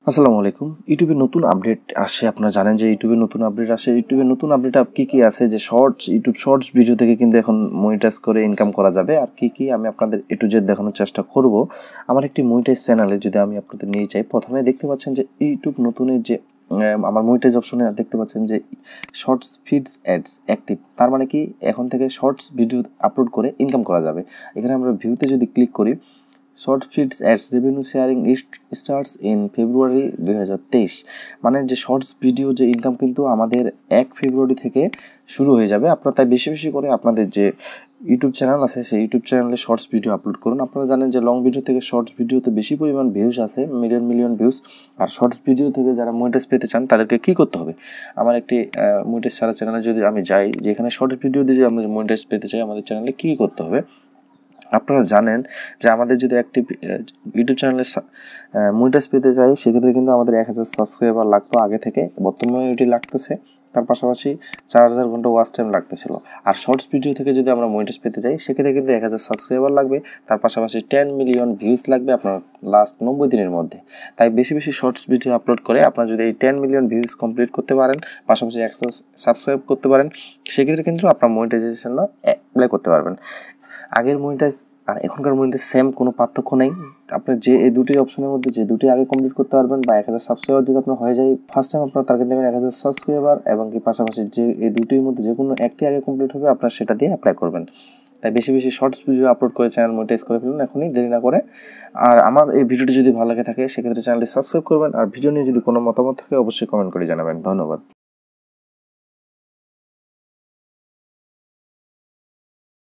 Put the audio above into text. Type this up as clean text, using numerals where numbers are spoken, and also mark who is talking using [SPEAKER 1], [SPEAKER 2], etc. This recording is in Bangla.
[SPEAKER 1] আসসালামু আলাইকুম। ইউটিউবে নতুন আপডেট আসে, আপনারা জানেন যে ইউটিউবে নতুন আপডেট আসে। ইউটিউবে নতুন আপডেট কি আছে যে ইউটিউব শর্টস ভিডিও থেকে কিন্তু এখন মনিটাইজ করে ইনকাম করা যাবে। আর কি আমি আপনাদের A to Z দেখানোর চেষ্টা করব। আমার একটি মনিটাইজ চ্যানেলে যদি আমি আপনাদের নিয়ে যাই, প্রথমে দেখতে পাচ্ছেন যে ইউটিউব নতুনের যে আমার মনিটাইজ অপশনে দেখতে পাচ্ছেন যে শর্টস ফিডস অ্যাডস অ্যাক্টিভ। তার মানে কি এখন থেকে শর্টস ভিডিও আপলোড করে ইনকাম করা যাবে। এখানে আমরা ভিউতে যদি ক্লিক করি, short feeds ads revenue sharing starts in February 2023। মানে যে শর্টস ভিডিও যে ইনকাম কিন্তু আমাদের 1 ফেব্রুয়ারি থেকে শুরু হয়ে যাবে। আপনারা তাই বেশি বেশি করে আপনাদের যে ইউটিউব চ্যানেল আছে সেই ইউটিউব চ্যানেলে শর্টস ভিডিও আপলোড করুন। আপনারা জানেন যে লং ভিডিও থেকে শর্টস ভিডিওতে বেশি পরিমাণ ভিউজ আছে, মিলিয়ন ভিউজ। আর শর্টস ভিডিও থেকে যারা মনিটাইজ পেতে চান তাদেরকে কী করতে হবে, আমার একটি মনিটাইজ ছাড়া চ্যানেলে যদি আমি যাই, যেখানে শর্টস ভিডিও দিয়ে যদি আমরা মনিটাইজ পেতে চাই, আমাদের চ্যানেলে কী করতে হবে। আপনারা জানেন যে আমাদের যদি একটি ইউটিউব চ্যানেলে মনিটাইজ পেতে চাই, সেক্ষেত্রে কিন্তু আমাদের 1000 সাবস্ক্রাইবার লাগতো আগে থেকে, বর্তমানে এটি লাগতেছে। তার পাশাপাশি 4000 ঘন্টা ওয়াচ টাইম লাগতেছিল। আর শর্টস ভিডিও থেকে যদি আমরা মনিটাইজ পেতে চাই, সেক্ষেত্রে কিন্তু 1000 সাবস্ক্রাইবার লাগবে, তার পাশাপাশি 10 মিলিয়ন ভিউজ লাগবে আপনার লাস্ট 90 দিনের মধ্যে। তাই বেশি বেশি শর্টস ভিডিও আপলোড করে আপনারা যদি এই 10 মিলিয়ন ভিউজ কমপ্লিট করতে পারেন, পাশাপাশি 100 সাবস্ক্রাইব করতে পারেন, সেক্ষেত্রে কিন্তু আপনার মনিটাইজেশন অ্যাপ্লাই করতে পারবেন। আগের মনিটাইজ আর এখনকার মনিটাইজ সেম, কোনো পার্থক্য নেই। আপনি যে এই দুটি অপশনের মধ্যে যে দুটি আগে কমপ্লিট করতে পারবেন, বা 1000 সাবস্ক্রাইবার যদি আপনার হয়ে যায়, ফার্স্ট টাইম আপনার টার্গেট নেবেন 1000 সাবস্ক্রাইবার, এবং কি পাশাপাশি যে এই দুটির মধ্যে যে কোনো একটি আগে কমপ্লিট হবে আপনার সেটা দিয়ে অ্যাপ্লাই করবেন। তাই বেশি বেশি শর্টস ভিডিও আপলোড করে চ্যানেল মনিটাইজ করে ফেলুন এখনই, দেরি না করে। আর আমার এই ভিডিওটি যদি ভালো লাগে থাকে, সেক্ষেত্রে চ্যানেলটি সাবস্ক্রাইব করবেন। আর ভিডিও নিয়ে যদি কোনো মতামত থাকে অবশ্যই কমেন্ট করে জানাবেন। ধন্যবাদ।